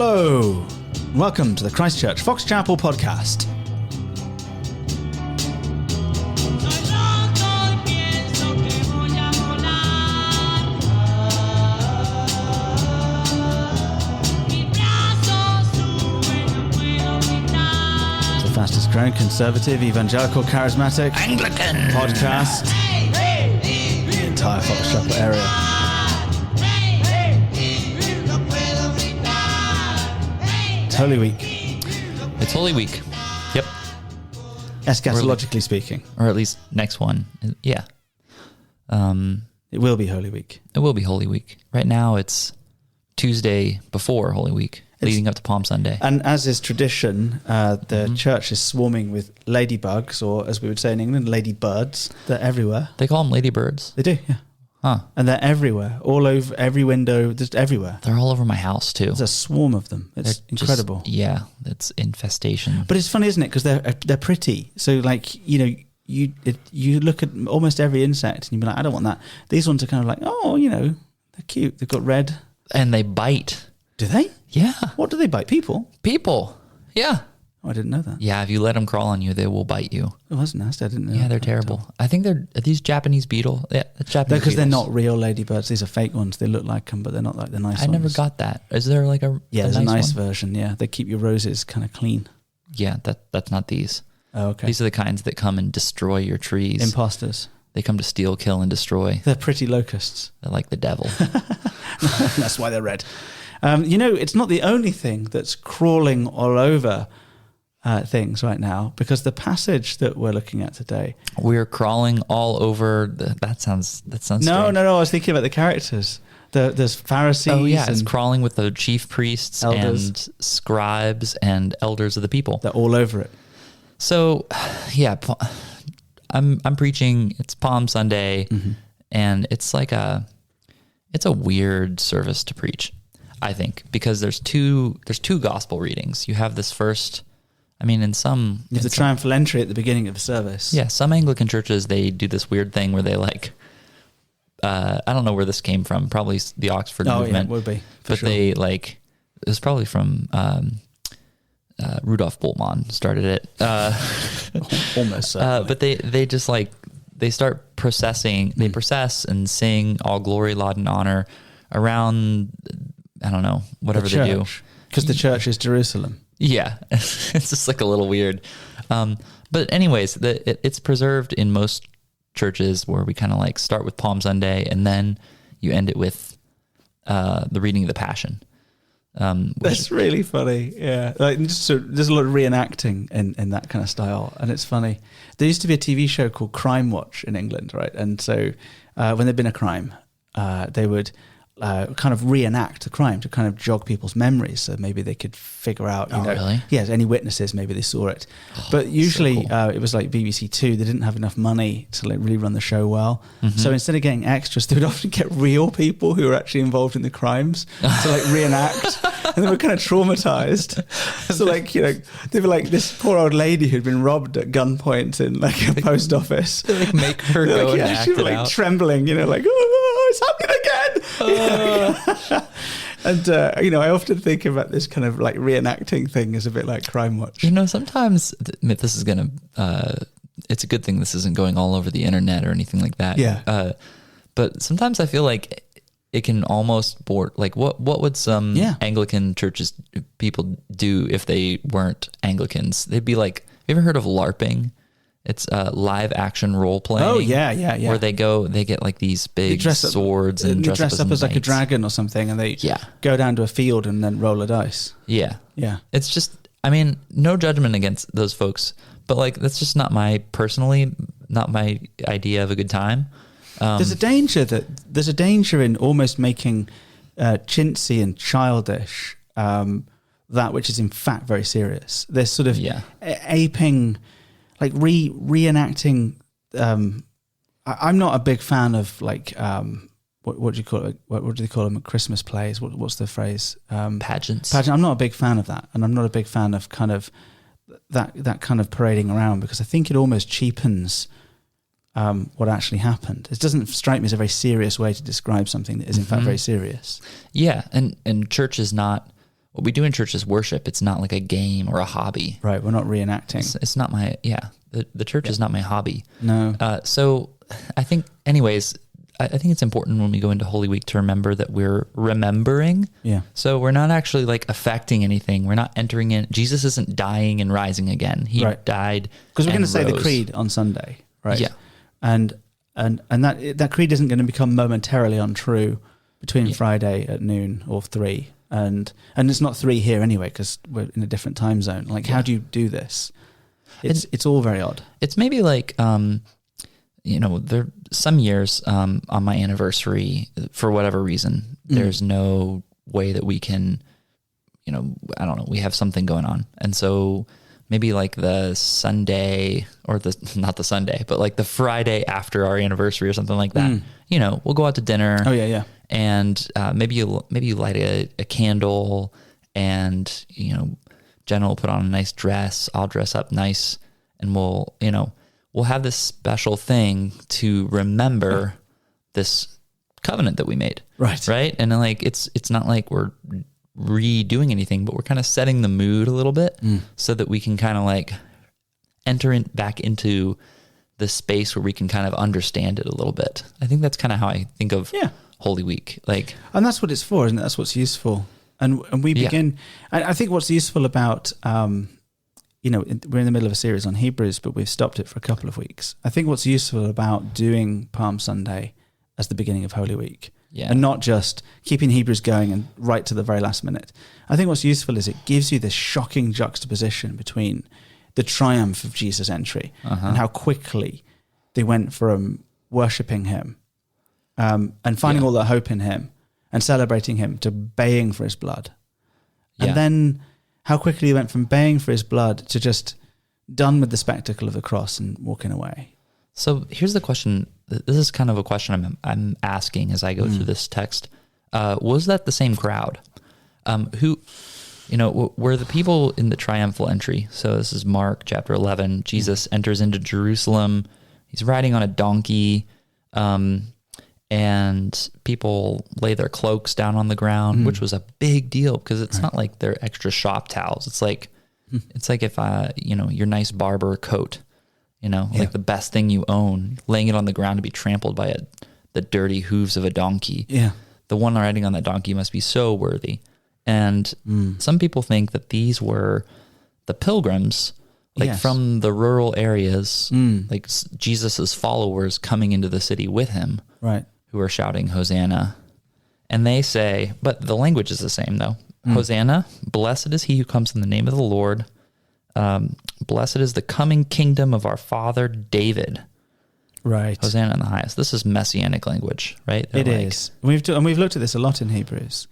Hello, welcome to the Christchurch Fox Chapel podcast. The fastest growing conservative, evangelical, charismatic Anglican podcast in the entire Fox Chapel area. Holy Week. It's Holy Week. Yep. Eschatologically speaking. Or at least next one. Yeah. It will be Holy Week. It will be Holy Week. Right now it's Tuesday before Holy Week, leading up to Palm Sunday. And as is tradition, the church is swarming with ladybugs, or as we would say in England, ladybirds. They're everywhere. They call them ladybirds? They do, yeah. Huh. And they're everywhere, all over every window, just everywhere. They're all over my house too. There's a swarm of them. It's incredible. Yeah, it's infestation. But it's funny, isn't it? Because they're pretty. So like, you look at almost every insect and you'd be like, I don't want that. These ones are kind of like, oh, they're cute. They've got red. And they bite. Do they? Yeah. What do they bite? People? People. Yeah. Oh, I didn't know that. Yeah, if you let them crawl on you, they will bite you. Oh, that's nasty. I didn't know. Yeah, they're terrible. I think are these Japanese beetle. Yeah, Japanese. Because they're not real ladybirds. These are fake ones. They look like them, but they're not like the nice ones. I never got that. Is there like a there's a nice one? version. Yeah, they keep your roses kind of clean. Yeah, that's not these. Oh, okay. These are the kinds that come and destroy your trees. Imposters. They come to steal, kill, and destroy. They're pretty locusts. They're like the devil. That's why they're red. It's not the only thing that's crawling all over things right now, because the passage that we're looking at today, we're crawling all over. That sounds. No, strange. I was thinking about the characters. There's Pharisees. Oh yeah, it's crawling with the chief priests elders. And scribes and elders of the people. They're all over it. So, yeah, I'm preaching. It's Palm Sunday, and it's like it's a weird service to preach, I think, because there's two gospel readings. You have this first. I mean, in some... You have the triumphal entry at the beginning of the service. Yeah, some Anglican churches, they do this weird thing where they I don't know where this came from, probably the Oxford movement. Yeah, it would be, but sure. They it was probably from Rudolf Bultmann started it. Almost certainly. But they just they start processing, they process and sing all glory, laud, and honor around, I don't know, whatever they do. Because the church is Jerusalem. Yeah, it's just like a little weird. But anyways, it's preserved in most churches where we kind of start with Palm Sunday and then you end it with the reading of the Passion. That's really funny. Yeah, there's a lot of reenacting in that kind of style, and it's funny. There used to be a TV show called Crime Watch in England, right? And so when there'd been a crime, they would kind of reenact the crime to kind of jog people's memories, so maybe they could figure out, really? Yeah, any witnesses, maybe they saw it. But usually so cool. It was like BBC Two, they didn't have enough money to really run the show well. So instead of getting extras, they would often get real people who were actually involved in the crimes to reenact. And they were kind of traumatized. So they were like this poor old lady who'd been robbed at gunpoint in a post office. They make her go and act she was it out. Trembling, oh, it's happening again. And I often think about this kind of reenacting thing as a bit like Crime Watch. Sometimes this is gonna. It's a good thing this isn't going all over the internet or anything like that. Yeah. But sometimes I feel like it can almost bore. What would some Anglican churches people do if they weren't Anglicans? They'd be like, have you ever heard of LARPing? It's live action role playing. Oh yeah. Where they get these big swords and dress up as like a dragon or something, and they go down to a field and then roll a dice. Yeah. It's just, no judgment against those folks, but that's just not my idea of a good time. There's a danger in almost making chintzy and childish that which is in fact very serious. There's sort of aping. Reenacting. I'm not a big fan of what do you call it? What do they call them? Christmas plays. What's the phrase? Pageants. I'm not a big fan of that, and I'm not a big fan of kind of that kind of parading around, because I think it almost cheapens what actually happened. It doesn't strike me as a very serious way to describe something that is in fact very serious. Yeah, and church is not what we do in church is worship. It's not like a game or a hobby. Right. We're not reenacting. It's not my, the church is not my hobby. No. So I think anyways, I think it's important when we go into Holy Week to remember that we're remembering. Yeah. So we're not actually like affecting anything. We're not entering in. Jesus isn't dying and rising again. He died. Because we're going to and say the rose. creed on Sunday, right? Yeah. And that creed isn't going to become momentarily untrue between Friday at noon or 3. And it's not 3 here anyway, because we're in a different time zone. Like, how do you do this? It's all very odd. It's maybe like, there some years on my anniversary, for whatever reason, there's no way that we can, I don't know, we have something going on. And so maybe like the Sunday or not the Sunday, but like the Friday after our anniversary or something like that, we'll go out to dinner. Oh yeah. And maybe you light a candle, and Jenna will put on a nice dress. I'll dress up nice, and we'll have this special thing to remember this covenant that we made. Right. And then like it's not like we're redoing anything, but we're kind of setting the mood a little bit so that we can kind of like enter back into the space where we can kind of understand it a little bit. I think that's kind of how I think of Holy Week. And that's what it's for, isn't it? That's what's useful. And we begin, I think what's useful about, we're in the middle of a series on Hebrews, but we've stopped it for a couple of weeks. I think what's useful about doing Palm Sunday as the beginning of Holy Week, and not just keeping Hebrews going and right to the very last minute. I think what's useful is it gives you this shocking juxtaposition between the triumph of Jesus' entry and how quickly they went from worshipping him and finding all their hope in him and celebrating him to baying for his blood. And then how quickly he went from baying for his blood to just done with the spectacle of the cross and walking away. So here's the question. This is kind of a question I'm asking as I go through this text. Was that the same crowd? Who, were the people in the triumphal entry? So this is Mark chapter 11. Jesus enters into Jerusalem. He's riding on a donkey. And people lay their cloaks down on the ground, which was a big deal because it's not like they're extra shop towels. It's like if your nice barber coat, like the best thing you own, laying it on the ground to be trampled by the dirty hooves of a donkey. Yeah, the one riding on that donkey must be so worthy. And some people think that these were the pilgrims, from the rural areas, like Jesus's followers coming into the city with him, right? Who are shouting Hosanna. And they say, but the language is the same though. Hosanna, blessed is he who comes in the name of the Lord. Blessed is the coming kingdom of our father David. Right. Hosanna in the highest. This is messianic language, right? It is. We've looked at this a lot in Hebrews.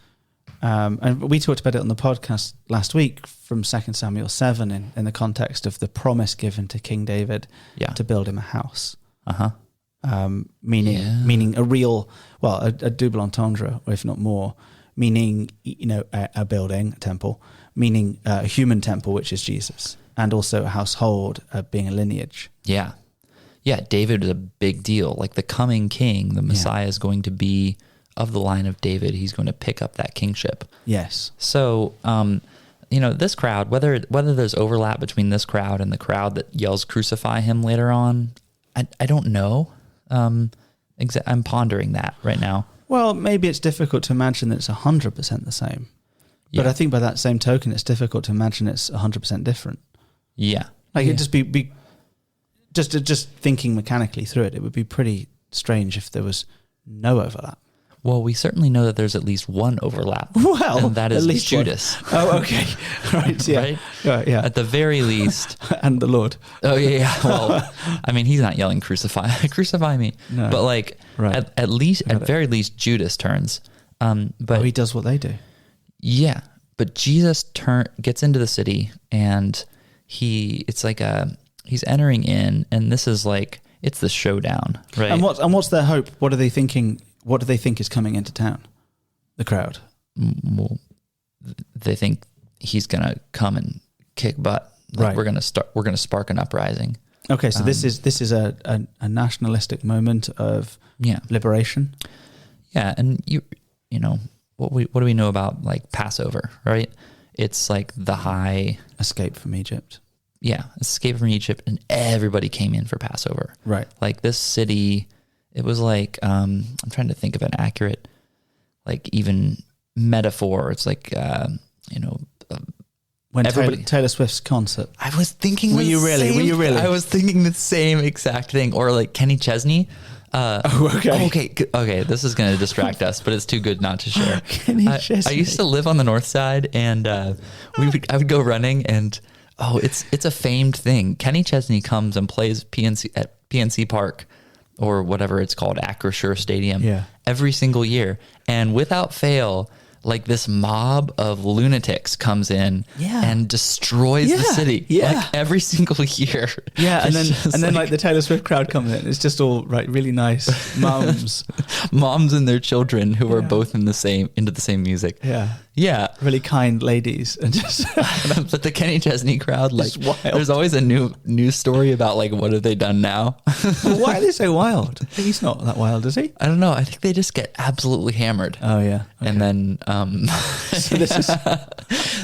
And we talked about it on the podcast last week from 2 Samuel 7 in the context of the promise given to King David to build him a house. Meaning a real, a double entendre, or if not more, meaning, a building, a temple, meaning a human temple, which is Jesus, and also a household, being a lineage. Yeah. Yeah, David is a big deal. Like the coming king, the Messiah is going to be of the line of David. He's going to pick up that kingship. Yes. So, this crowd, whether there's overlap between this crowd and the crowd that yells crucify him later on, I don't know. I'm pondering that right now. Well, maybe it's difficult to imagine that it's 100% the same. Yeah. But I think by that same token, it's difficult to imagine it's 100% different. Yeah. It'd just be just thinking mechanically through it, it would be pretty strange if there was no overlap. Well, we certainly know that there's at least one overlap. Well, and that is at least Judas. One. Oh, okay. Right. Yeah. Right? Yeah. At the very least. And the Lord. Oh, yeah. Well, he's not yelling crucify me. No. But at very least, Judas turns. But he does what they do. Yeah. But Jesus gets into the city, and he's entering in, and this is it's the showdown, right? And what's their hope? What are they thinking? What do they think is coming into town? The crowd. Well, they think he's going to come and kick butt. Right. We're going to spark an uprising. Okay, so this is a nationalistic moment of liberation. Yeah, and what do we know about like Passover, right? It's like the high escape from Egypt. Yeah, escape from Egypt, and everybody came in for Passover. Right. Like this city, it was like, I'm trying to think of an accurate, like even metaphor. It's like, when everybody, Taylor Swift's concert. I was thinking, Were you really? I was thinking the same exact thing. Or like Kenny Chesney. Okay. This is going to distract us, but it's too good not to share. Kenny Chesney. I used to live on the north side, and I would go running, and it's a famed thing. Kenny Chesney comes and plays at PNC Park, or whatever it's called, Acrisure Stadium, every single year, and without fail, like this mob of lunatics comes in and destroys the city like every single year. Yeah, and then like the Taylor Swift crowd comes in. It's just all really nice moms and their children who are both into the same music. Yeah, really kind ladies, and just but the Kenny Chesney crowd, like, there's always a new news story about like what have they done now. Well, why are they so wild? He's not that wild, is he? I don't know. I think they just get absolutely hammered. Oh yeah, okay. And then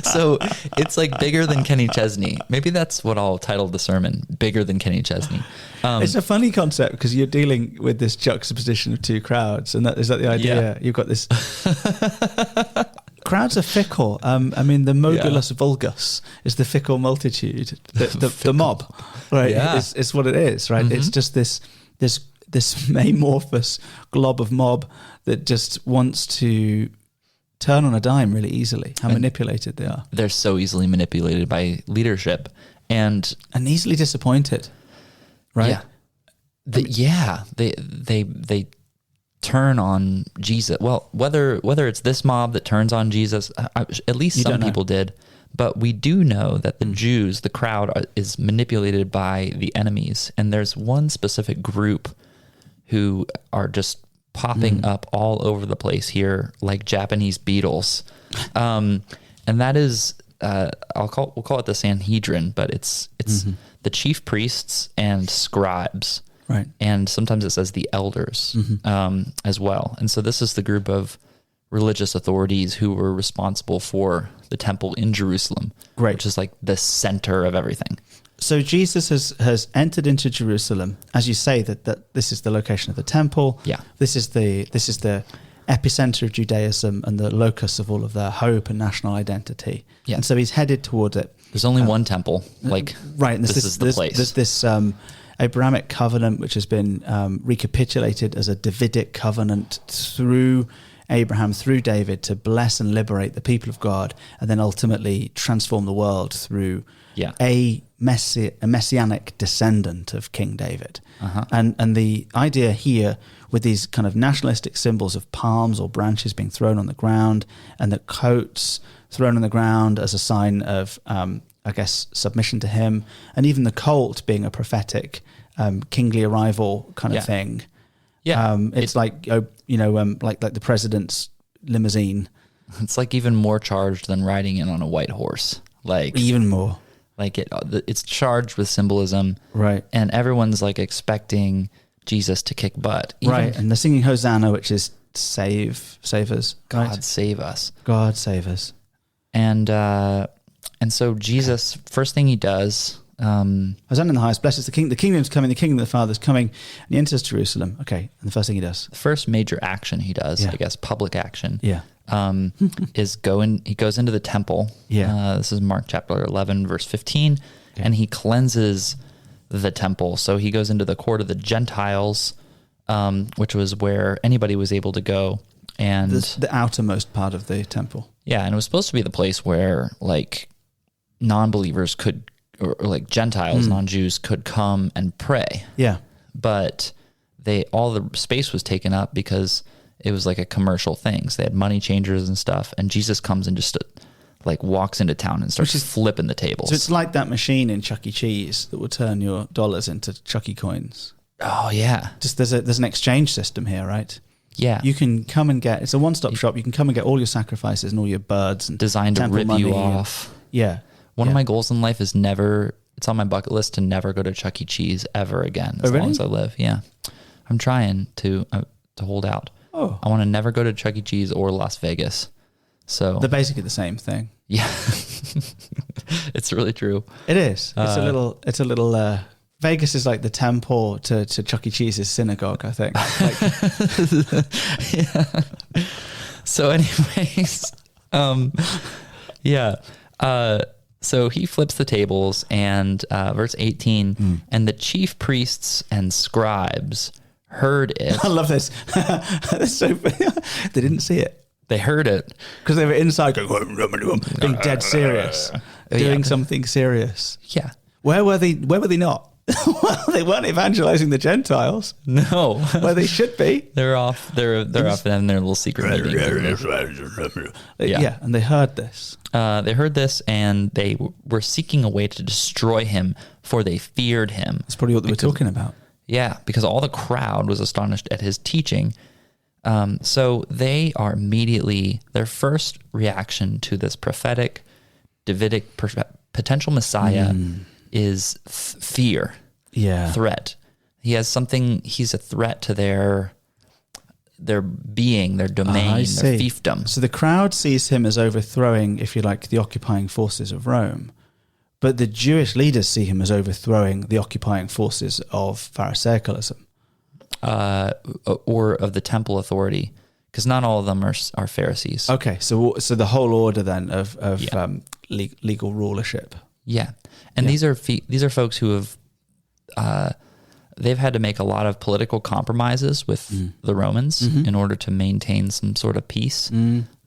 so it's like bigger than Kenny Chesney. Maybe that's what I'll title the sermon: bigger than Kenny Chesney. It's a funny concept because you're dealing with this juxtaposition of two crowds, and is that the idea? Yeah. You've got this. Crowds are fickle. I mean, the modulus vulgus is the fickle multitude, the mob, right? Yeah. It's what it is, right? Mm-hmm. It's just this amorphous glob of mob that just wants to turn on a dime really easily. How manipulated they are. They're so easily manipulated by leadership and easily disappointed, right? Yeah. They turn on Jesus. Well, whether it's this mob that turns on Jesus, at least some people did, but we do know that the Jews, the crowd, is manipulated by the enemies, and there's one specific group who are just popping up all over the place here, like Japanese beetles, and that is we'll call it the Sanhedrin, but it's the chief priests and scribes. Right. And sometimes it says the elders as well. And so this is the group of religious authorities who were responsible for the temple in Jerusalem, which is like the center of everything. So Jesus has entered into Jerusalem, as you say, that this is the location of the temple. Yeah. This is the epicenter of Judaism and the locus of all of their hope and national identity. Yeah. And so he's headed toward it. There's only one temple. Like, right. And this is the place. There's this Abrahamic covenant, which has been recapitulated as a Davidic covenant through Abraham, through David, to bless and liberate the people of God, and then ultimately transform the world through a messianic descendant of King David. And the idea here, with these kind of nationalistic symbols of palms or branches being thrown on the ground, and the coats thrown on the ground as a sign of I guess, submission to him, and even the colt being a prophetic kingly arrival kind of thing. Yeah, it's like like the president's limousine. It's like even more charged than riding in on a white horse. Like even more. Like it's charged with symbolism, right? And everyone's like expecting Jesus to kick butt, right? And they're singing Hosanna, which is save us, God save us, God save us, And so Jesus, first thing he does, Hosanna in the highest, blessed is the King. The kingdom's coming. The kingdom of the Father's coming. And he enters Jerusalem. Okay, and the first thing he does, the first major action he does, I guess, public action, is he goes into the temple. This is Mark chapter 11, verse 15, and he cleanses the temple. So he goes into the court of the Gentiles, which was where anybody was able to go, and the outermost part of the temple. Yeah, and it was supposed to be the place where like non-believers could, or like Gentiles, non-Jews could come and pray. Yeah. But all the space was taken up because it was like a commercial thing. So they had money changers and stuff. And Jesus comes and just like walks into town and starts flipping the tables. So it's like that machine in Chuck E. Cheese that will turn your dollars into Chuck E. coins. Oh yeah. Just there's an exchange system here, right? Yeah. You can come and get, it's a one-stop shop. You can come and get all your sacrifices and all your birds and designed to rip you off. One of my goals in life is it's on my bucket list to never go to Chuck E. Cheese ever again as long as I live. Yeah. I'm trying to hold out. Oh. I want to never go to Chuck E. Cheese or Las Vegas. So They're basically the same thing. yeah, it's really true. It is. It's a little, Vegas is like the temple to Chuck E. Cheese's synagogue, I think. Like, Yeah. So anyways, yeah. So he flips the tables, and verse 18, and the chief priests and scribes heard it. I love this. That's so funny. They didn't see it. They heard it. Because they were inside going, being dead serious, doing something serious. Yeah. Where were they not? Well, they weren't evangelizing the Gentiles. No. Where they should be. They're off. They're off having their little secret meeting. Yeah, and they heard this. They heard this, and they were seeking a way to destroy him, for they feared him. That's probably what they were talking about. Yeah, because all the crowd was astonished at his teaching. So they are immediately, their first reaction to this prophetic, Davidic potential Messiah is fear, threat. He has something, he's a threat to their being, their domain, their fiefdom. So the crowd sees him as overthrowing, if you like, the occupying forces of Rome. But the Jewish leaders see him as overthrowing the occupying forces of Pharisaicalism. Or of the temple authority, because not all of them are Pharisees. Okay, so the whole order then of legal rulership. Yeah, and these are folks who have they've had to make a lot of political compromises with the Romans in order to maintain some sort of peace.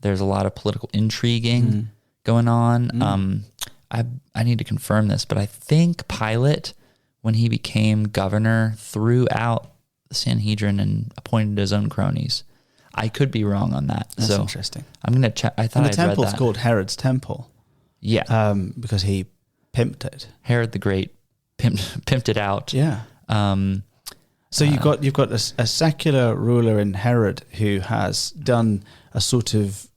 There's a lot of political intriguing going on. I need to confirm this, but I think Pilate, when he became governor, threw out the Sanhedrin and appointed his own cronies. I could be wrong on that. That's interesting. I'm going to check. I thought the temple's called Herod's Temple. Yeah. Because he pimped it. Herod the Great pimped it out. Yeah. So you've got a secular ruler in Herod who has done a sort of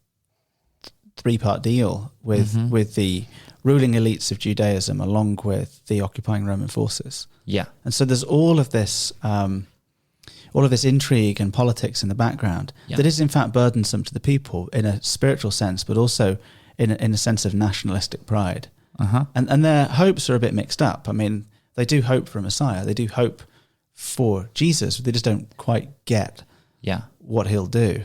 three-part deal with the ruling elites of Judaism along with the occupying Roman forces. Yeah. And so there's all of this intrigue and politics in the background that is in fact burdensome to the people in a spiritual sense, but also in a sense of nationalistic pride. And their hopes are a bit mixed up. I mean, they do hope for a Messiah. They do hope for Jesus, but they just don't quite get what he'll do.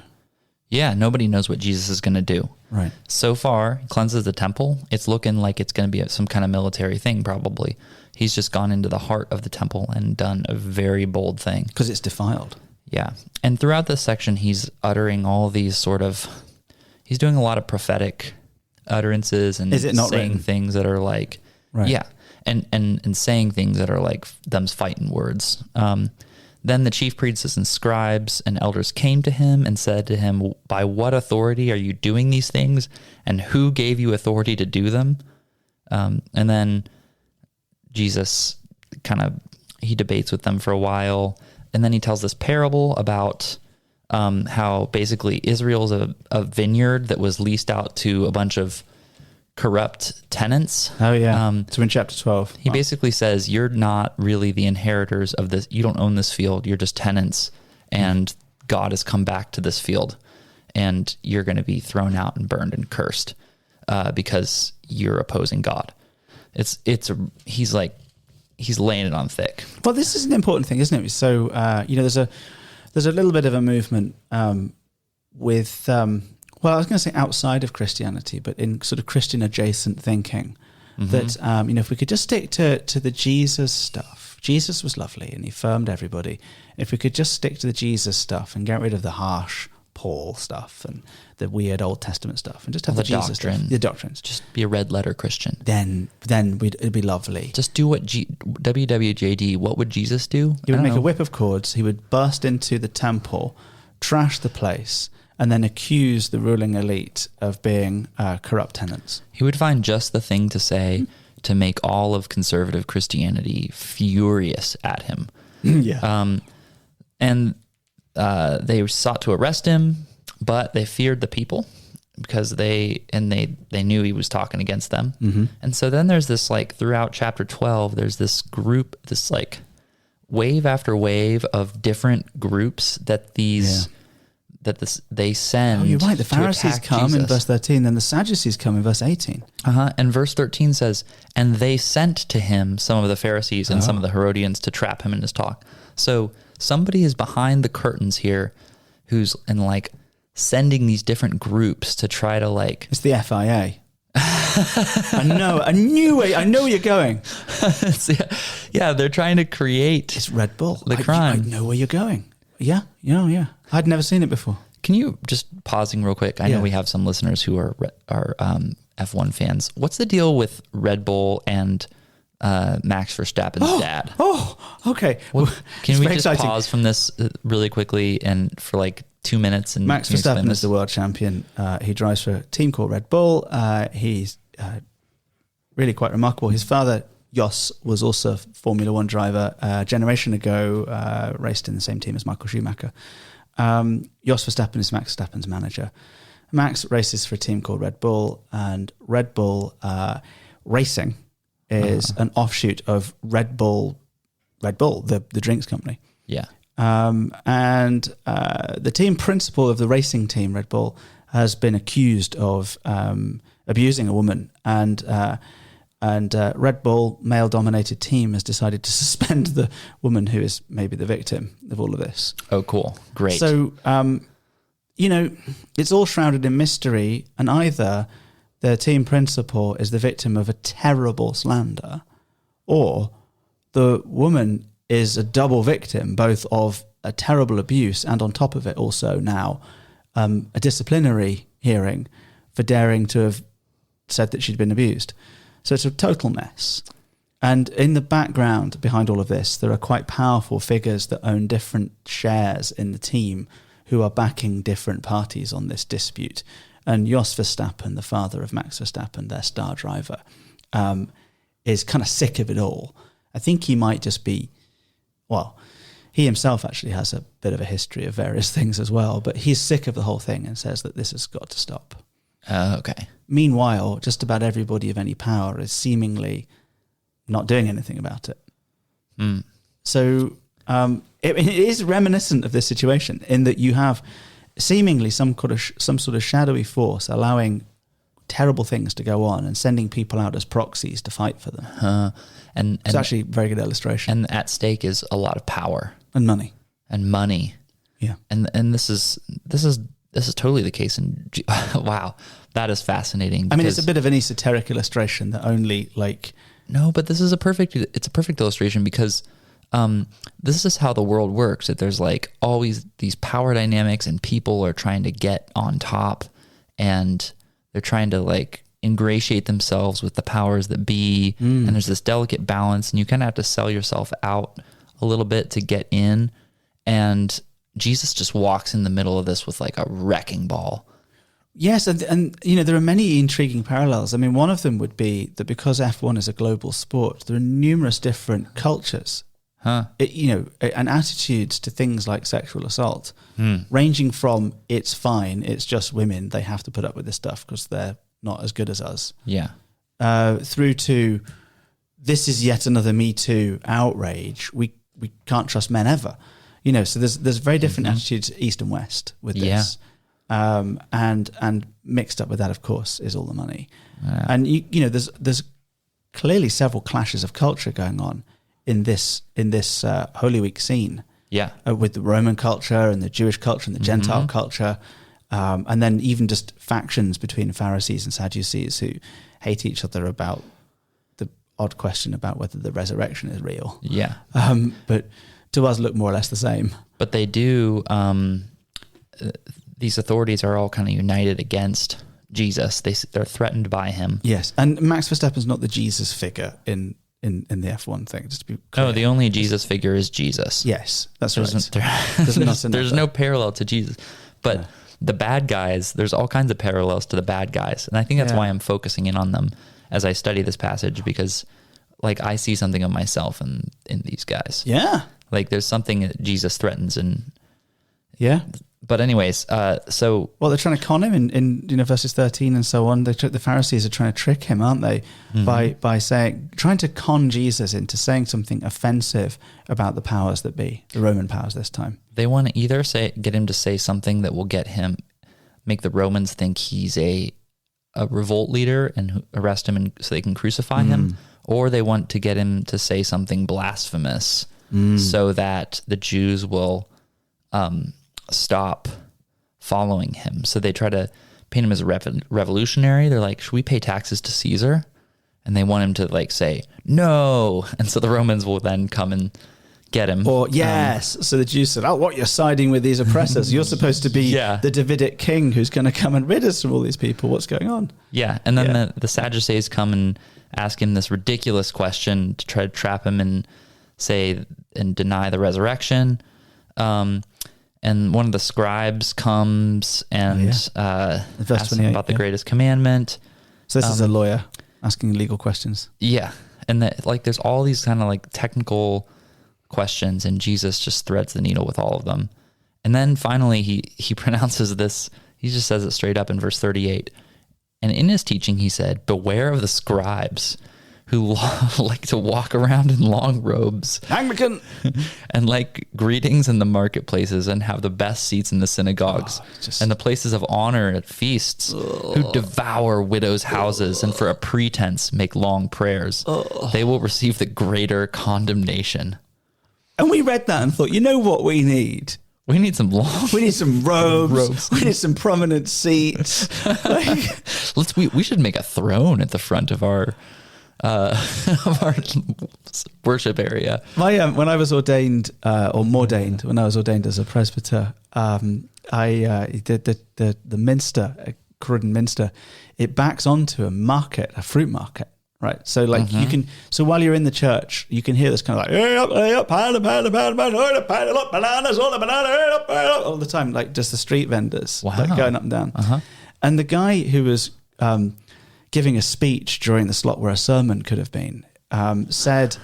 Yeah, nobody knows what Jesus is going to do. Right. So far, he cleanses the temple. It's looking like it's going to be some kind of military thing, probably. He's just gone into the heart of the temple and done a very bold thing. Because it's defiled. Yeah. And throughout this section, he's uttering all these he's doing a lot of prophetic utterances and saying things that are like, and saying things that are like them's fighting words. Then the chief priests and scribes and elders came to him and said to him, "By what authority are you doing these things? And who gave you authority to do them?" And then Jesus he debates with them for a while. And then he tells this parable about how basically Israel's a vineyard that was leased out to a bunch of corrupt tenants. Oh, yeah. So in chapter 12. He basically says, you're not really the inheritors of this. You don't own this field. You're just tenants. And God has come back to this field. And you're going to be thrown out and burned and cursed because you're opposing God. He's laying it on thick. Well, this is an important thing, isn't it? So, there's a little bit of a movement with... I was going to say outside of Christianity, but in sort of Christian adjacent thinking, that, if we could just stick to the Jesus stuff. Jesus was lovely and he affirmed everybody. If we could just stick to the Jesus stuff and get rid of the harsh Paul stuff and the weird Old Testament stuff and just have the Jesus stuff, the doctrines. Just be a red letter Christian. Then it'd be lovely. Just do what WWJD, what would Jesus do? He would make a whip of cords. He would burst into the temple, trash the place, and then accuse the ruling elite of being corrupt tenants. He would find just the thing to say to make all of conservative Christianity furious at him. And they sought to arrest him, but they feared the people because they knew he was talking against them. And so then there's this, throughout chapter 12, there's this group, this wave after wave of different groups that these they send. Oh, you're right. The to Pharisees attack come in Jesus. verse 13, then the Sadducees come in verse 18. And verse 13 says, and they sent to him some of the Pharisees and some of the Herodians to trap him in his talk. So somebody is behind the curtains here who's like sending these different groups to try to like. It's the FIA. I know where you're going. They're trying to create. It's Red Bull. The crime. I know where you're going. Yeah. I'd never seen it before. Can you just pausing real quick? I know we have some listeners who are F1 fans. What's the deal with Red Bull and Max Verstappen's dad? Oh, okay. Can we just pause from this really quickly and for like 2 minutes? And Max Verstappen is the world champion. He drives for a team called Red Bull. He's really quite remarkable. His father, Jos, was also a Formula One driver a generation ago, raced in the same team as Michael Schumacher. Jos Verstappen is Max Verstappen's manager. Max races for a team called Red Bull, and Red Bull Racing is an offshoot of Red Bull, the drinks company. Yeah. And the team principal of the racing team, Red Bull, has been accused of abusing a woman, and Red Bull, male-dominated team, has decided to suspend the woman who is maybe the victim of all of this. Oh, cool. Great. So, it's all shrouded in mystery, and either the team principal is the victim of a terrible slander, or the woman is a double victim, both of a terrible abuse and on top of it also now a disciplinary hearing for daring to have said that she'd been abused. So it's a total mess. And in the background behind all of this, there are quite powerful figures that own different shares in the team who are backing different parties on this dispute. And Jos Verstappen, the father of Max Verstappen, their star driver, is kind of sick of it all. I think he might just be, well, he himself actually has a bit of a history of various things as well, but he's sick of the whole thing and says that this has got to stop. Okay. Meanwhile, just about everybody of any power is seemingly not doing anything about it. So it is reminiscent of this situation in that you have seemingly some sort of shadowy force allowing terrible things to go on and sending people out as proxies to fight for them. And it's actually a very good illustration. And at stake is a lot of power and money. Yeah. And this is totally the case. And wow, that is fascinating. I mean, it's a bit of an esoteric illustration that only no, but this is a perfect illustration because this is how the world works. That there's like always these power dynamics and people are trying to get on top and they're trying to like ingratiate themselves with the powers that be. And there's this delicate balance and you kind of have to sell yourself out a little bit to get in. And Jesus just walks in the middle of this with like a wrecking ball. Yes, and there are many intriguing parallels. I mean, one of them would be that because F1 is a global sport, there are numerous different cultures, and attitudes to things like sexual assault, ranging from it's fine, it's just women, they have to put up with this stuff because they're not as good as us. Yeah. Through to this is yet another Me Too outrage. We can't trust men ever. So there's very different attitudes east and west with this. And mixed up with that, of course, is all the money. Yeah. And there's clearly several clashes of culture going on in this Holy Week scene. Yeah, with the Roman culture and the Jewish culture and the Gentile culture, and then even just factions between Pharisees and Sadducees who hate each other about the odd question about whether the resurrection is real. Yeah, but to us look more or less the same. But they do. These authorities are all kind of united against Jesus. They're threatened by him. Yes, and Max Verstappen's not the Jesus figure in the F1 thing. Just to be clear. No, the only Jesus figure is Jesus. Yes, that's right. There's no parallel to Jesus. But the bad guys, there's all kinds of parallels to the bad guys. And I think that's why I'm focusing in on them as I study this passage, because like I see something of myself in these guys. Yeah. Like there's something that Jesus threatens and But anyways, so well, they're trying to con him in verses 13 and so on. The Pharisees are trying to trick him, aren't they? By trying to con Jesus into saying something offensive about the powers that be, the Roman powers this time. They want to either get him to say something that will make the Romans think he's a revolt leader and arrest him so they can crucify him, or they want to get him to say something blasphemous so that the Jews will stop following him. So they try to paint him as a revolutionary. They're like, should we pay taxes to Caesar? And they want him to like say no, and so the Romans will then come and get him. Or yes, so the Jews said, "Oh, what, you're siding with these oppressors? You're supposed to be the Davidic king who's going to come and rid us from all these people. What's going on?" Yeah, and then the Sadducees come and ask him this ridiculous question to try to trap him and say and deny the resurrection. And one of the scribes comes and asks him about the greatest commandment. So this is a lawyer asking legal questions. Yeah, and there's all these kind of like technical questions, and Jesus just threads the needle with all of them. And then finally he pronounces this. He just says it straight up in verse 38. And in his teaching, he said, "Beware of the scribes who like to walk around in long robes, Anglican, and like greetings in the marketplaces, and have the best seats in the synagogues and the places of honor at feasts, who devour widows' houses and for a pretense make long prayers. They will receive the greater condemnation." And we read that and thought, you know what we need? We need some We need some robes. We need some prominent seats. We should make a throne at the front of our worship area. When I was ordained, when I was ordained as a presbyter, the Minster, Croydon Minster, it backs onto a fruit market. Right, so like you can. So while you're in the church, you can hear this kind of like hey up, bananas, all the banana, all the time, like just the street vendors like going up and down. And the guy who was giving a speech during the slot where a sermon could have been said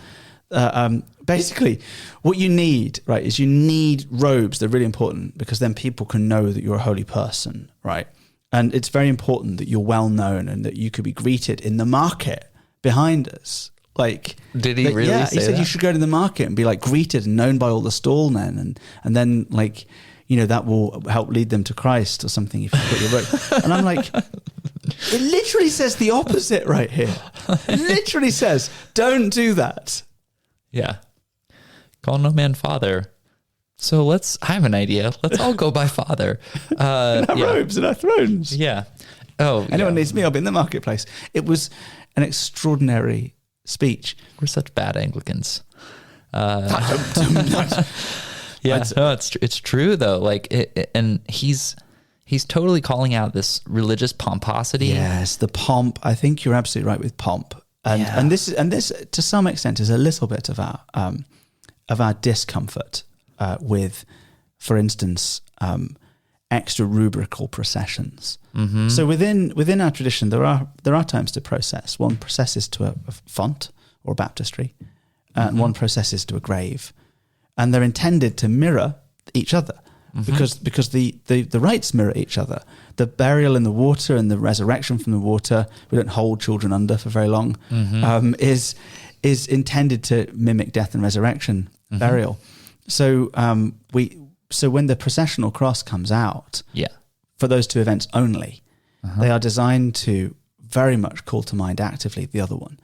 basically what you need, right, is you need robes. They're really important because then people can know that you're a holy person, right? And it's very important that you're well known and that you could be greeted in the market behind us. Like, did he really say he said that? You should go to the market and be like greeted and known by all the stall men, and then like, you know, that will help lead them to Christ or something if you put your robe. And I'm like, it literally says the opposite right here. It literally says, don't do that. Yeah. Call no man father. So I have an idea. Let's all go by father. Our robes and our thrones. Yeah. Oh, anyone needs me, I'll be in the marketplace. It was an extraordinary speech. We're such bad Anglicans. Yeah, no, it's true though. Like, and he's totally calling out this religious pomposity. Yes, the pomp. I think you're absolutely right with pomp, and this to some extent is a little bit of our discomfort with, for instance, extra rubrical processions. So within our tradition, there are times to process. One processes to a font or a baptistry, and one processes to a grave, and they're intended to mirror each other because the rites mirror each other. The burial in the water and the resurrection from the water, we don't hold children under for very long, is intended to mimic death and resurrection burial. So when the processional cross comes out, for those two events only, they are designed to very much call to mind actively the other one.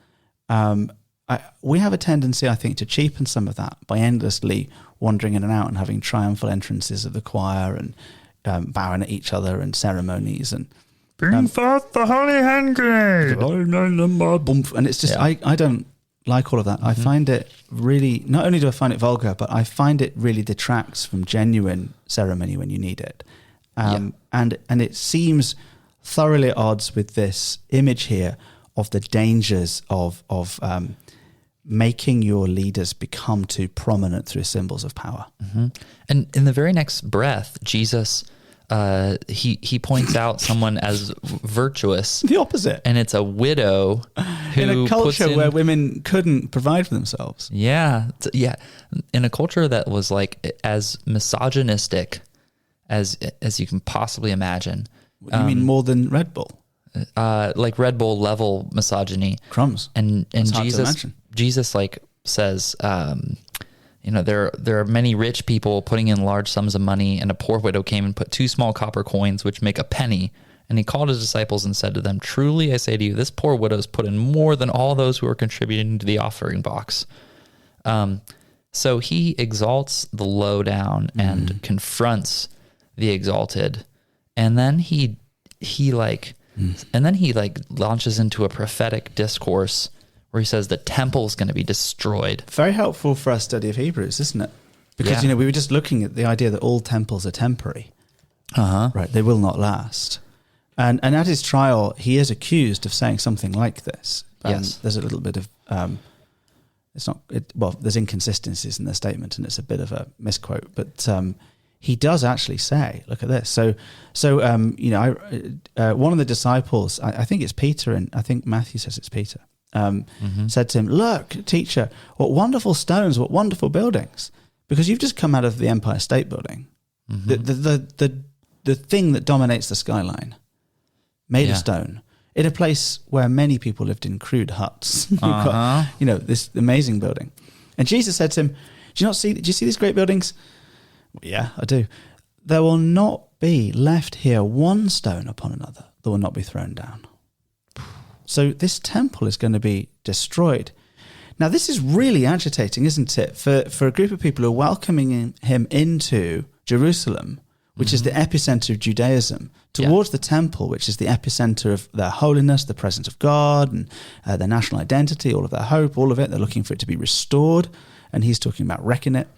We have a tendency, I think, to cheapen some of that by endlessly wandering in and out and having triumphal entrances of the choir and bowing at each other and ceremonies and bring forth the holy hand grenade. And it's just I don't like all of that. I find it really, not only do I find it vulgar, but I find it really detracts from genuine ceremony when you need it. And it seems thoroughly at odds with this image here of the dangers of making your leaders become too prominent through symbols of power. And in the very next breath, Jesus, he points out someone as virtuous. The opposite. And it's a widow who in a culture where women couldn't provide for themselves. Yeah. In a culture that was like as misogynistic as you can possibly imagine. You mean more than Red Bull? Like Red Bull level misogyny. Crumbs. And Jesus like says, there are many rich people putting in large sums of money, and a poor widow came and put 2 small copper coins, which make a penny. And he called his disciples and said to them, "Truly I say to you, this poor widow's put in more than all those who are contributing to the offering box." So he exalts the low down and confronts the exalted, and then he launches into a prophetic discourse where he says the temple is going to be destroyed. Very helpful for our study of Hebrews, isn't it? Because we were just looking at the idea that all temples are temporary. Right, they will not last. And at his trial, he is accused of saying something like this. Yes. There's a little bit of there's inconsistencies in the statement, and it's a bit of a misquote. But he does actually say, "Look at this." So one of the disciples, I think it's Peter, and I think Matthew says it's Peter, said to him, "Look, teacher, what wonderful stones, what wonderful buildings! Because you've just come out of the Empire State Building, the thing that dominates the skyline, made of stone." In a place where many people lived in crude huts. You've got, this amazing building. And Jesus said to him, do you see these great buildings? Well, yeah, I do. There will not be left here one stone upon another that will not be thrown down. So this temple is going to be destroyed. Now, this is really agitating, isn't it? For a group of people who are welcoming him into Jerusalem, which is the epicenter of Judaism, towards the temple, which is the epicenter of their holiness, the presence of God, and their national identity, all of their hope, all of it. They're looking for it to be restored, and he's talking about wrecking it.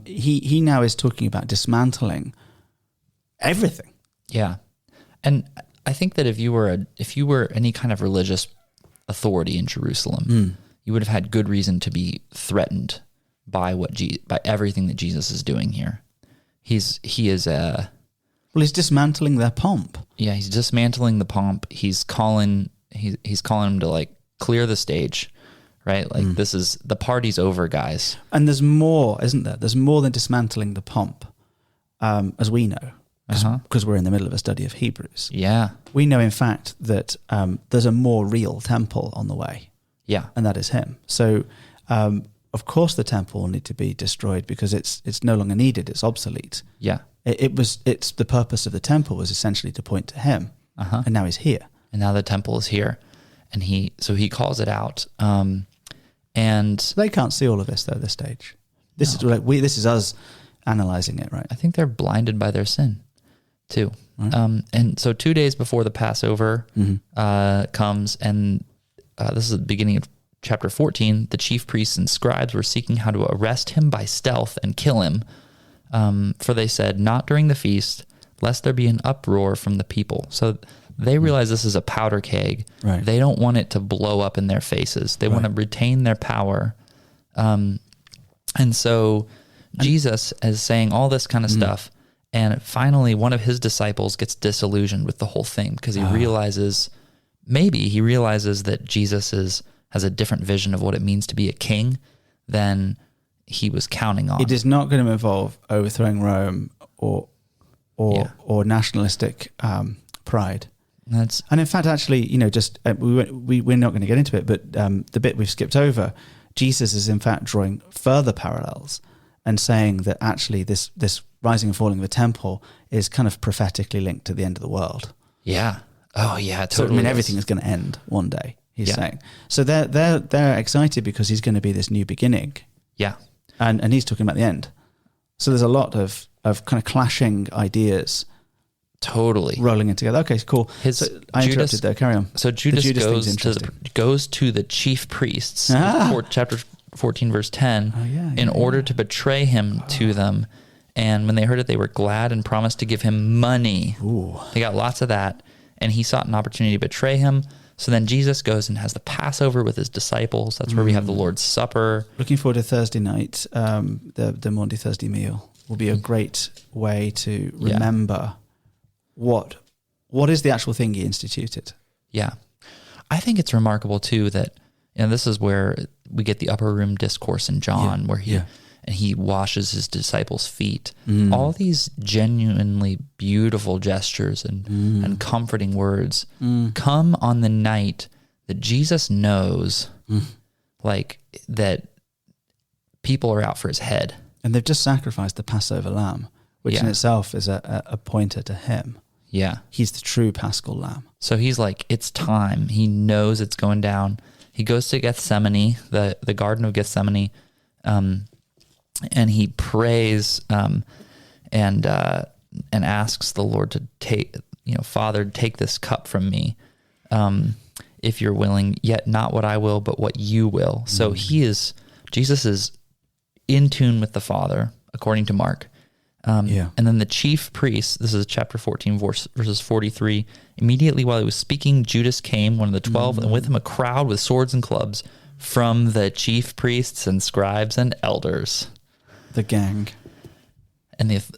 He now is talking about dismantling everything. Yeah, and I think that if you were any kind of religious authority in Jerusalem, you would have had good reason to be threatened by by everything that Jesus is doing here. He's dismantling their pomp. Yeah, he's dismantling the pomp. He's calling them to like clear the stage, right? Like this is the party's over, guys. And there's more, isn't there? There's more than dismantling the pomp, as we know, because we're in the middle of a study of Hebrews. Yeah, we know in fact that there's a more real temple on the way. Yeah, and that is him. So. Of course, the temple will need to be destroyed because it's no longer needed. It's obsolete. Yeah, it's the purpose of the temple was essentially to point to him, and now he's here. And now the temple is here, and he calls it out. And they can't see all of this though. At this stage, this is us analyzing it, right? I think they're blinded by their sin, too. Right. And so 2 days before the Passover comes, and this is the beginning of Chapter 14, the chief priests and scribes were seeking how to arrest him by stealth and kill him. For they said, not during the feast, lest there be an uproar from the people. So they realize this is a powder keg. Right. They don't want it to blow up in their faces. They want to retain their power. And so Jesus is saying all this kind of stuff. And finally, one of his disciples gets disillusioned with the whole thing because he realizes that Jesus has a different vision of what it means to be a king than he was counting on. It is not going to involve overthrowing Rome or nationalistic pride. And in fact, actually, we're not going to get into it, but the bit we've skipped over, Jesus is in fact drawing further parallels and saying that actually this rising and falling of the temple is kind of prophetically linked to the end of the world. Yeah. Oh yeah, totally. So I mean, everything is going to end one day. He's saying. So they're excited because he's going to be this new beginning. Yeah. And he's talking about the end. So there's a lot of kind of clashing ideas. Totally. Rolling in together. Okay, cool. I interrupted there. Carry on. So Judas goes to the chief priests, chapter 14, verse 10, in order to betray him to them. And when they heard it, they were glad and promised to give him money. Ooh. They got lots of that. And he sought an opportunity to betray him. So then Jesus goes and has the Passover with his disciples. That's where we have the Lord's Supper. Looking forward to Thursday night. The Maundy Thursday meal will be a great way to remember what is the actual thing he instituted. Yeah. I think it's remarkable too that, this is where we get the upper room discourse in John, where and he washes his disciples' feet. All these genuinely beautiful gestures and comforting words come on the night that Jesus knows like that people are out for his head. And they've just sacrificed the Passover lamb, which in itself is a pointer to him. Yeah. He's the true Paschal lamb. So he's like, it's time. He knows it's going down. He goes to Gethsemane, the Garden of Gethsemane, and he prays and asks the Lord to take, Father, take this cup from me, if you're willing, yet not what I will, but what you will. So Jesus is in tune with the Father, according to Mark. And then the chief priests, this is chapter 14, verses 43, immediately while he was speaking, Judas came, one of the 12, and with him a crowd with swords and clubs from the chief priests and scribes and elders. The gang. And there's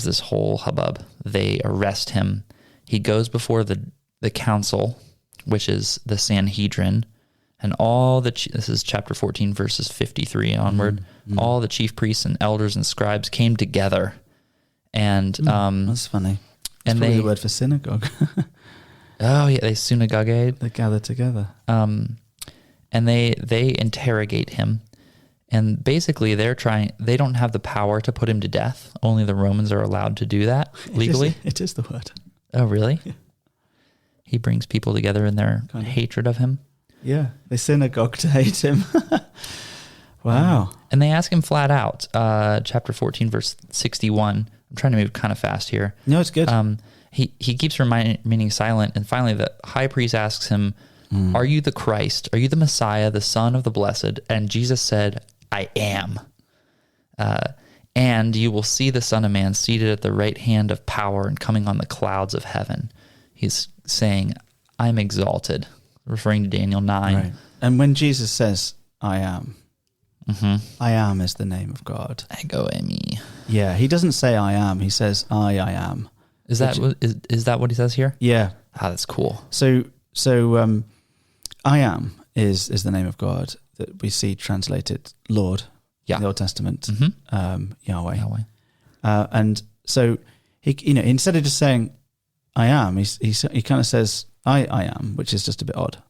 this whole hubbub. They arrest him. He goes before the council, which is the Sanhedrin, and this is chapter 14, verses 53 onward. All the chief priests and elders and scribes came together, and that's funny. That's probably the word for synagogue. Oh yeah, they synagogued. They gather together. And they interrogate him, and basically they don't have the power to put him to death. Only the Romans are allowed to do that legally. It is the word. Oh really? Yeah. He brings people together in their hatred of him. Yeah, they synagogue to hate him. Wow. And they ask him flat out, chapter 14, verse 61. I'm trying to move kind of fast here. No, it's good. He keeps remaining silent, and finally the high priest asks him, are you the Christ? Are you the Messiah, the Son of the Blessed? And Jesus said, I am. And you will see the Son of Man seated at the right hand of power and coming on the clouds of heaven. He's saying, I'm exalted, referring to Daniel 9. Right. And when Jesus says, I am, I am is the name of God. Ego eimi. Yeah, he doesn't say I am. He says, I am. Is that what he says here? Yeah. Ah, that's cool. So I am is the name of God that we see translated Lord in the Old Testament, Yahweh. And so he, instead of just saying I am, he kind of says I am, which is just a bit odd.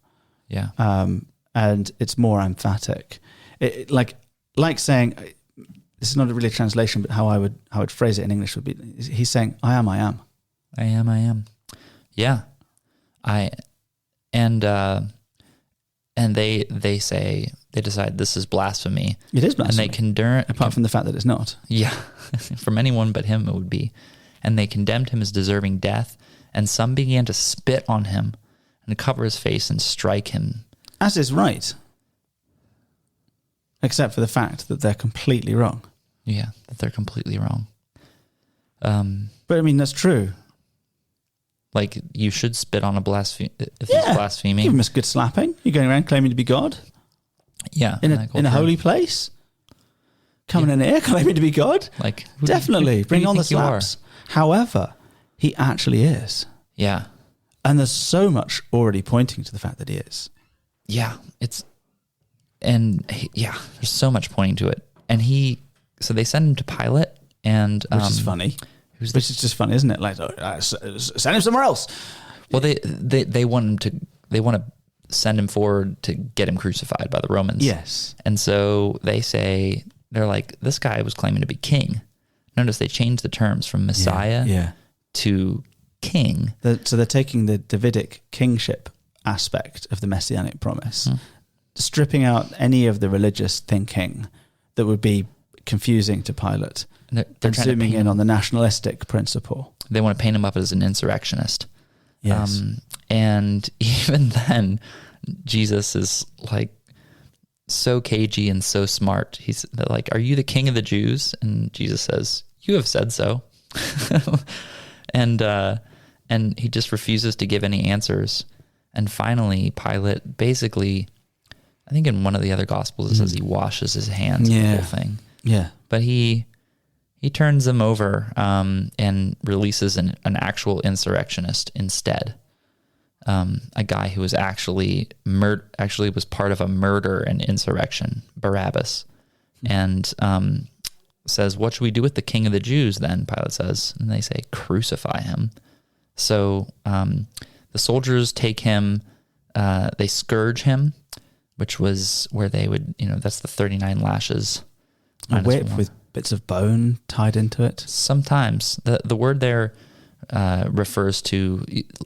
Yeah. And it's more emphatic. Like saying, this is not really a translation, but how I would phrase it in English would be, he's saying, I am. I am. Yeah. And they say, they decide this is blasphemy. It is blasphemy. And they condemn, apart from the fact that it's not. Yeah. From anyone but him, it would be. And they condemned him as deserving death. And some began to spit on him and cover his face and strike him. As is right. Except for the fact that they're completely wrong. Yeah, that they're completely wrong. But I mean, that's true. Like, you should spit on a blasphemer if he's blaspheming. Give him a good slapping. You're going around claiming to be God. Yeah. In a holy place. Coming in here claiming to be God. Like, definitely. Bring on the slaps. However, he actually is. Yeah. And there's so much already pointing to the fact that he is. Yeah. There's so much pointing to it. And so they send him to Pilate, and which is funny. Which is just funny, isn't it? Like, send him somewhere else. Well, they want to send him forward to get him crucified by the Romans. Yes. And so they're like, this guy was claiming to be king. Notice they changed the terms from Messiah to king. So they're taking the Davidic kingship aspect of the messianic promise, stripping out any of the religious thinking that would be confusing to Pilate, and zooming in on the nationalistic principle. They want to paint him up as an insurrectionist. Yes. And even then, Jesus is like so cagey and so smart. They're like, are you the king of the Jews? And Jesus says, you have said so. And he just refuses to give any answers. And finally, Pilate basically, I think in one of the other Gospels, it says he washes his hands of the whole thing. Yeah. But he turns them over and releases an actual insurrectionist instead. a guy who was actually was part of a murder and insurrection, Barabbas, and says, "What should we do with the king of the Jews?" Then Pilate says, and they say, "Crucify him." So the soldiers take him, they scourge him, which was where they would, that's the 39 lashes. A whip with bits of bone tied into it. Sometimes the word there refers to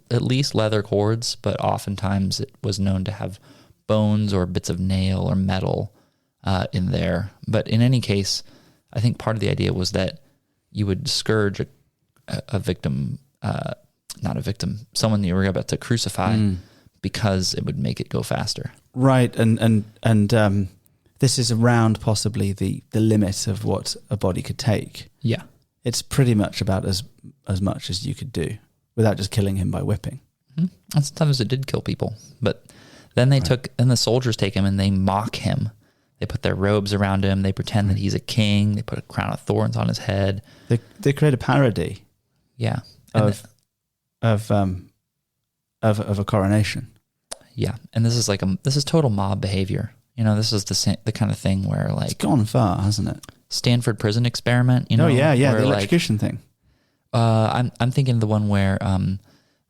at least leather cords, but oftentimes it was known to have bones or bits of nail or metal in there. But in any case, I think part of the idea was that you would scourge a victim, not a victim, someone you were about to crucify, because it would make it go faster. Right, and this is around possibly the limit of what a body could take. Yeah. It's pretty much about as much as you could do without just killing him by whipping. Mm-hmm. And sometimes it did kill people, but then the soldiers take him and they mock him. They put their robes around him. They pretend that he's a king. They put a crown of thorns on his head. They create a parody. Yeah. Of a coronation. Yeah. And this is total mob behavior. This is the kind of thing where it's gone far, hasn't it? Stanford prison experiment, Oh yeah, the electrocution thing. I'm thinking the one where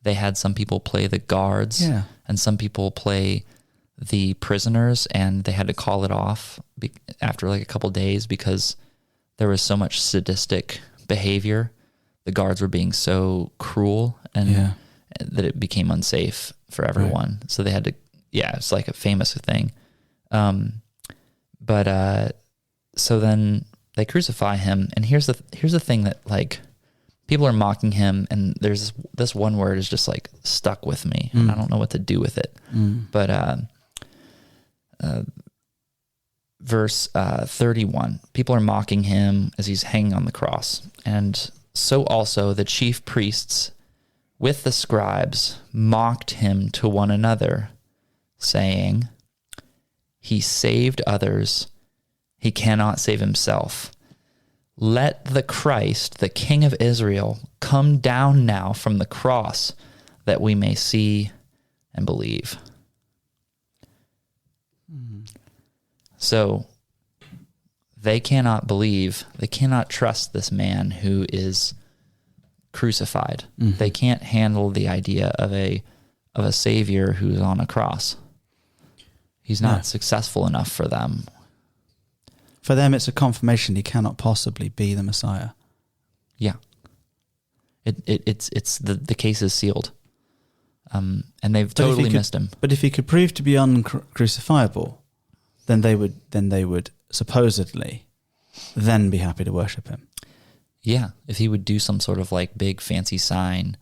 they had some people play the guards, and some people play the prisoners, and they had to call it off after like a couple days because there was so much sadistic behavior. The guards were being so cruel, and that it became unsafe for everyone. Right. So they had to, it's like a famous thing. So then they crucify him, and here's the thing that like people are mocking him, and there's this one word is just like stuck with me, and I don't know what to do with it. But verse 31, people are mocking him as he's hanging on the cross, and so also the chief priests with the scribes mocked him to one another, saying, "He saved others, he cannot save himself. Let the Christ, the King of Israel, come down now from the cross, that we may see and believe." So they cannot believe, they cannot trust this man who is crucified. They can't handle the idea of a savior who's on a cross. He's not successful enough for them. For them, it's a confirmation he cannot possibly be the Messiah. Yeah. It's the case is sealed. And they've totally missed him. But if he could prove to be uncrucifiable, then they would supposedly then be happy to worship him. Yeah, if he would do some sort of like big fancy sign.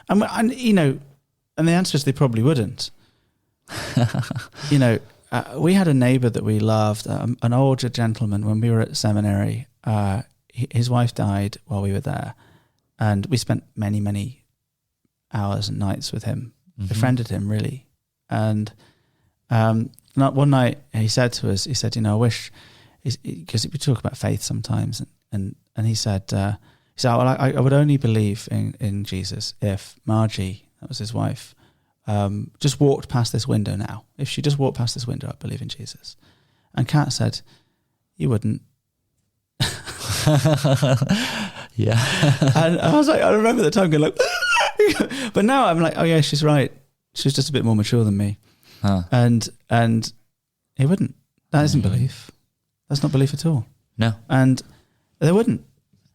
And the answer is they probably wouldn't. We had a neighbor that we loved, an older gentleman when we were at seminary. His wife died while we were there, and we spent many, many hours and nights with him, befriended him really. And one night he said to us, I wish, because we talk about faith sometimes, and he said, well, I would only believe in Jesus if Margie, that was his wife, just walked past this window now. If she just walked past this window, I'd believe in Jesus. And Kat said, "You wouldn't." Yeah. And I was like, I remember the time going like, but now I'm like, oh yeah, she's right. She's just a bit more mature than me. Huh. And he wouldn't. That isn't belief. That's not belief at all. No. And they wouldn't.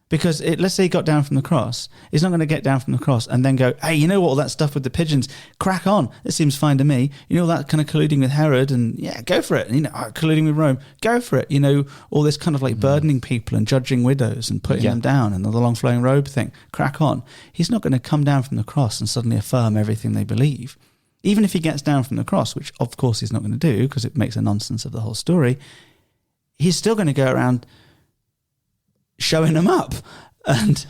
Because let's say he got down from the cross. He's not going to get down from the cross and then go, hey, you know what, all that stuff with the pigeons, crack on. It seems fine to me. You know, that kind of colluding with Herod and go for it. And, colluding with Rome, go for it. All this kind of like burdening people and judging widows and putting them down and the long flowing robe thing, crack on. He's not going to come down from the cross and suddenly affirm everything they believe. Even if he gets down from the cross, which of course he's not going to do because it makes a nonsense of the whole story, he's still going to go around showing them up. And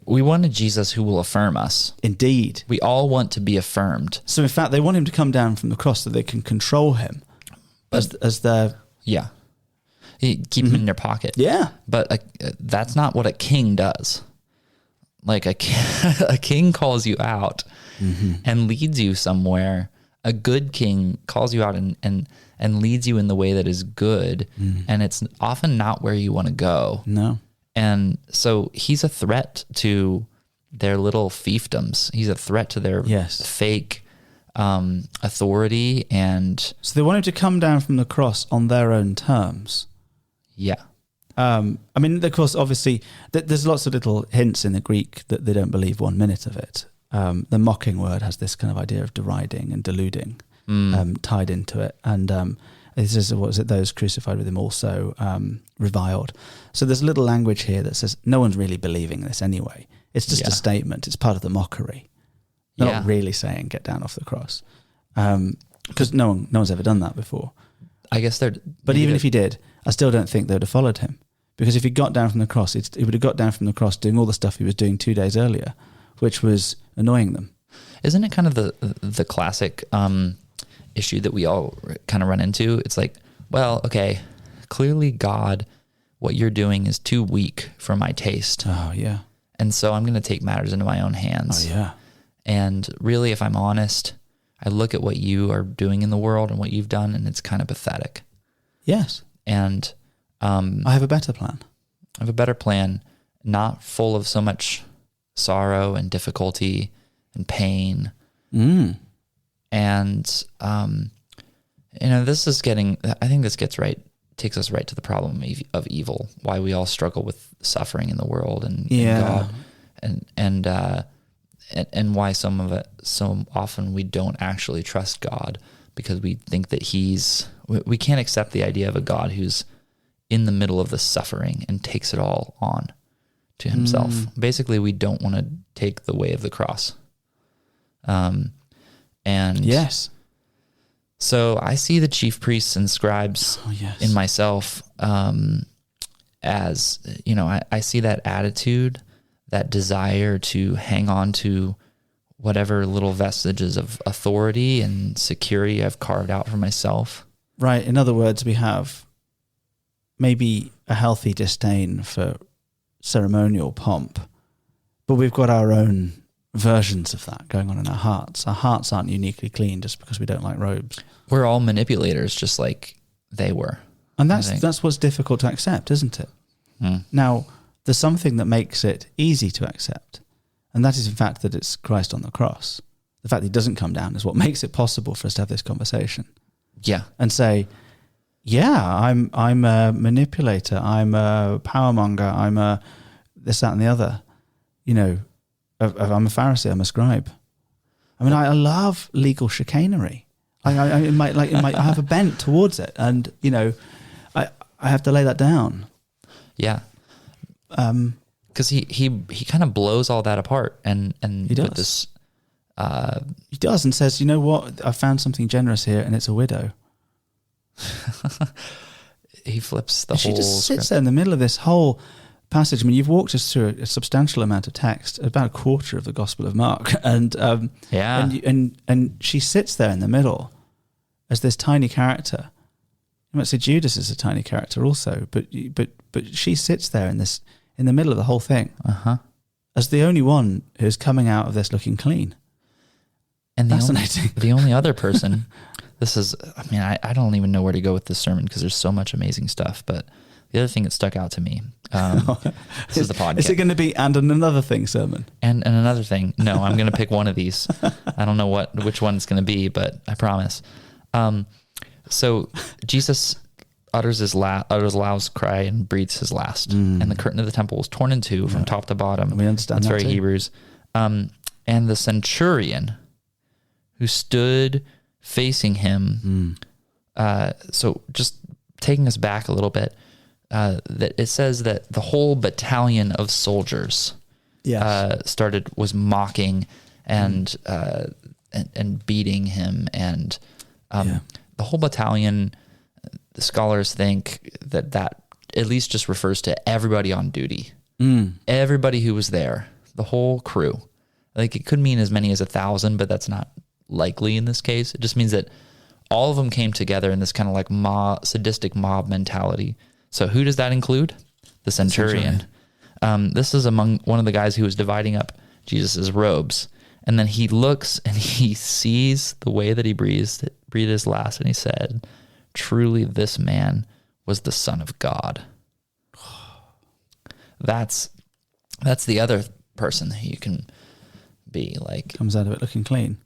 we want a Jesus who will affirm us. Indeed. We all want to be affirmed. So in fact, they want him to come down from the cross so they can control him as their... Yeah. Keep him in their pocket. Yeah. But that's not what a king does. Like a king calls you out and leads you somewhere. A good king calls you out and leads you in the way that is good, and it's often not where you want to go. No. And so he's a threat to their little fiefdoms. He's a threat to their fake authority. And so they want him to come down from the cross on their own terms. Yeah. I mean, of course, obviously, there's lots of little hints in the Greek that they don't believe 1 minute of it. The mocking word has this kind of idea of deriding and deluding tied into it. And it says, what is it? Those crucified with him also reviled. So there's a little language here that says no one's really believing this anyway. It's just a statement. It's part of the mockery. They're not really saying get down off the cross, because no one's ever done that before. I guess But even if he did, I still don't think they would have followed him, because if he got down from the cross, he would have got down from the cross doing all the stuff he was doing 2 days earlier, which was annoying them. Isn't it kind of the classic issue that we all kind of run into? It's like, well, okay, clearly God, what you're doing is too weak for my taste. Oh, yeah. And so I'm going to take matters into my own hands. Oh, yeah. And really, if I'm honest, I look at what you are doing in the world and what you've done, and it's kind of pathetic. Yes. And I have a better plan. I have a better plan, not full of so much sorrow and difficulty and pain. And, this is I think this takes us right to the problem of evil, why we all struggle with suffering in the world and God, and why some of it, so often we don't actually trust God, because we think that we can't accept the idea of a God who's in the middle of the suffering and takes it all on to himself. Basically, we don't want to take the way of the cross. And yes. So I see the chief priests and scribes in myself, as, I see that attitude, that desire to hang on to whatever little vestiges of authority and security I've carved out for myself. Right. In other words, we have maybe a healthy disdain for ceremonial pomp, but we've got our own versions of that going on in our hearts. Our hearts aren't uniquely clean just because we don't like robes. We're all manipulators, just like they were. And that's what's difficult to accept, isn't it? Now, there's something that makes it easy to accept, and that is, in fact, that it's Christ on the cross. The fact that he doesn't come down is what makes it possible for us to have this conversation. Yeah. And say, I'm a manipulator, I'm a power monger, I'm a this, that, and the other. I'm a Pharisee, I'm a scribe. I mean, I love legal chicanery. I have a bent towards it, and I have to lay that down. Yeah, because he kind of blows all that apart, and he does. With this, he does, and says, you know what? I found something generous here, and it's a widow. He flips the whole. She just sits there in the middle of this whole passage. I mean, you've walked us through a substantial amount of text, about a quarter of the Gospel of Mark, and and she sits there in the middle as this tiny character. You might say Judas is a tiny character also, but she sits there in the middle of the whole thing, as the only one who's coming out of this looking clean. And fascinating. The only other person. This is. I mean, I don't even know where to go with this sermon because there's so much amazing stuff, but. The other thing that stuck out to me, this is the podcast. Is it going to be and another thing sermon? And another thing. No, I'm going to pick one of these. I don't know which one it's going to be, but I promise. So Jesus utters a loud cry and breathes his last. And the curtain of the temple was torn in two from top to bottom. We understand That's that very too. Hebrews. And the centurion who stood facing him. So just taking us back a little bit, that it says that the whole battalion of soldiers was mocking and beating him, and the whole battalion, the scholars think that at least just refers to everybody on duty, everybody who was there, the whole crew. Like, it could mean as many as 1,000, but that's not likely in this case. It just means that all of them came together in this kind of like sadistic mob mentality. So who does that include? The centurion. This is among one of the guys who was dividing up Jesus's robes. And then he looks and he sees the way that he breathed his last, and he said, truly this man was the Son of God. That's the other person who you can be like. Comes out of it looking clean.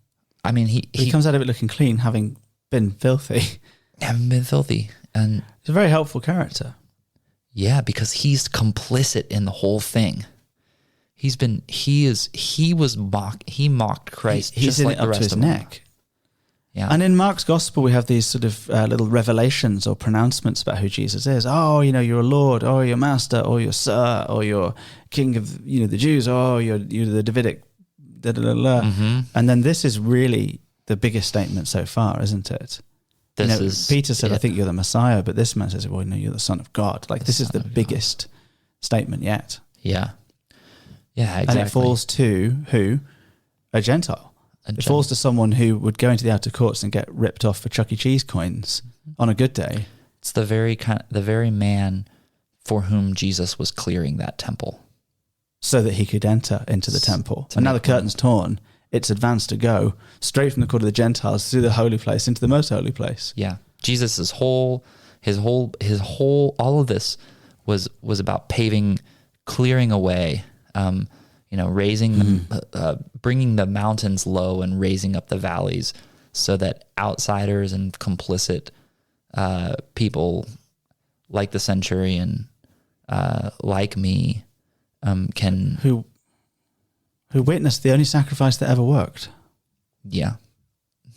I mean, he comes out of it looking clean, having been filthy. Having been filthy. And he's a very helpful character. Yeah, because he's complicit in the whole thing. He mocked Christ He's just in like it the up to rest his of them. neck. Yeah. And in Mark's gospel, we have these sort of little revelations or pronouncements about who Jesus is. Oh, you're a Lord, or you're Master, or you're Sir, or you're King of the Jews, or you're the Davidic, da da da da. Mm-hmm. And then this is really the biggest statement so far, isn't it? Peter said, I think you're the Messiah, but this man says, well, no, you're the Son of God. Like, this is the biggest statement yet. Yeah. Yeah, exactly. And it falls to who? A Gentile. It falls to someone who would go into the outer courts and get ripped off for Chuck E. Cheese coins on a good day. It's the very man for whom Jesus was clearing that temple. So that he could enter into the temple. And now the curtain's torn. It's advanced to go straight from the court of the Gentiles through the holy place into the most holy place. Yeah. Jesus' all of this was about clearing away, raising bringing the mountains low and raising up the valleys so that outsiders and complicit people like the centurion, like me, can... Who witnessed the only sacrifice that ever worked. Yeah.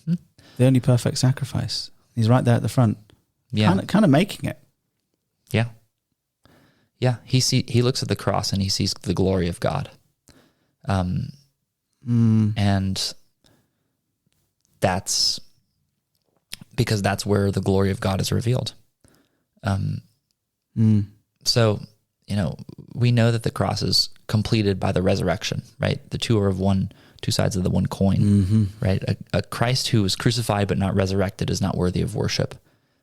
Mm-hmm. The only perfect sacrifice. He's right there at the front. Yeah. Kind of making it. Yeah. Yeah. He looks at the cross and he sees the glory of God. And that's because that's where the glory of God is revealed. So, we know that the cross is completed by the resurrection, right? The two are of two sides of the one coin, right? A Christ who is crucified but not resurrected is not worthy of worship.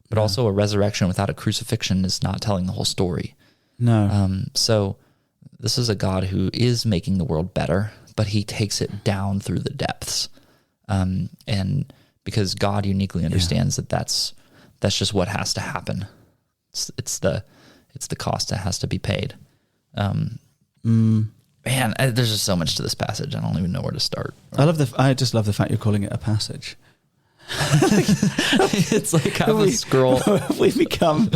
But also a resurrection without a crucifixion is not telling the whole story. No. So this is a God who is making the world better, but he takes it down through the depths. And because God uniquely understands that that's just what has to happen. It's the cost that has to be paid. Man, there's just so much to this passage. I don't even know where to start. I just love the fact you're calling it a passage. It's like half a scroll. We've become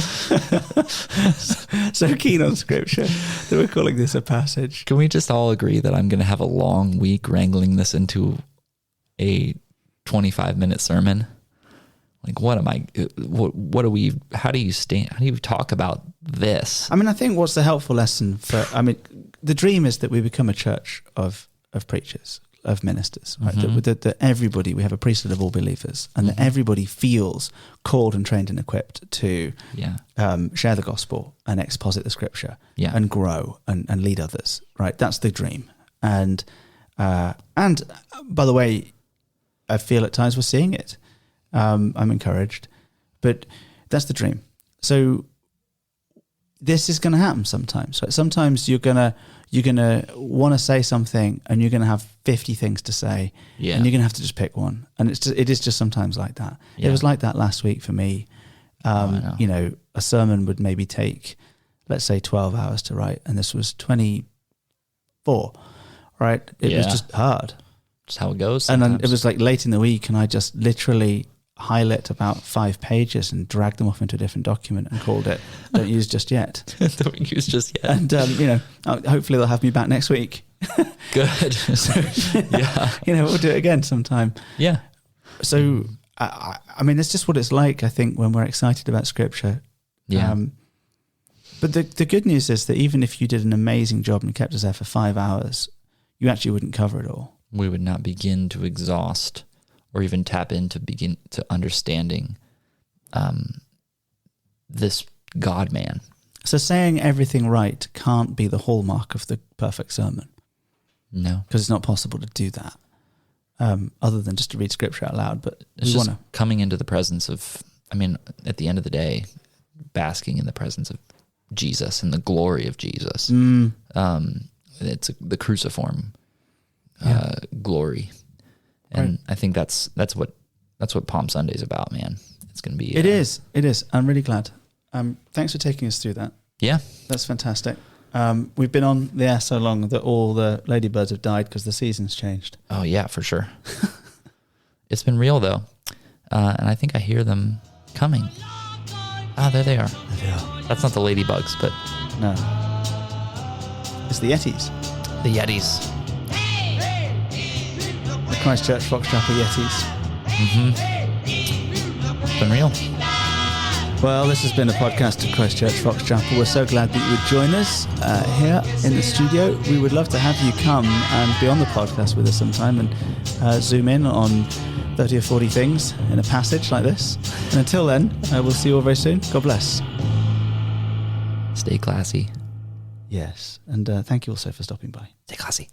so keen on scripture that we're calling this a passage. Can we just all agree that I'm going to have a long week wrangling this into a 25-minute sermon? Like, how do you talk about this? I mean, I think what's the helpful lesson the dream is that we become a church of preachers, of ministers, right? That everybody, we have a priesthood of all believers, and that everybody feels called and trained and equipped to share the gospel and exposit the scripture and grow and lead others, right? That's the dream. And by the way, I feel at times we're seeing it. I'm encouraged, but that's the dream. So this is going to happen sometimes, right? Sometimes you're gonna want to say something, and you're going to have 50 things to say, and you're going to have to just pick one. And it is just sometimes like that. It was like that last week for me. A sermon would maybe take, let's say, 12 hours to write, and this was 24. Right? It was just hard. Just how it goes. Sometimes. And then it was like late in the week, and I just literally highlight about 5 pages and dragged them off into a different document and called it "Don't use just yet." Don't use just yet. And hopefully they'll have me back next week. Good. So, we'll do it again sometime. Yeah. So I mean, it's just what it's like. I think when we're excited about scripture. Yeah. But the good news is that even if you did an amazing job and kept us there for 5 hours, you actually wouldn't cover it all. We would not begin to exhaust or even tap into understanding this God-man. So saying everything right can't be the hallmark of the perfect sermon. No. Because it's not possible to do that, other than just to read scripture out loud. But it's just coming into the presence of, at the end of the day, basking in the presence of Jesus and the glory of Jesus. It's the cruciform. glory. And I think that's what Palm Sunday is about, man. It's going to be. It is. I'm really glad. Thanks for taking us through that. Yeah. That's fantastic. We've been on the air so long that all the ladybirds have died because the season's changed. Oh yeah, for sure. It's been real though. And I think I hear them coming. Ah, there they are. There they are. That's not the ladybugs, but No. It's the Yetis. the Yetis. The Christchurch Foxchapel Yetis. It's been real. Well, this has been a podcast of Christchurch Foxchapel. We're so glad that you would join us here in the studio. We would love to have you come and be on the podcast with us sometime and zoom in on 30 or 40 things in a passage like this. And until then, we'll see you all very soon. God bless. Stay classy. Yes. And thank you also for stopping by. Stay classy.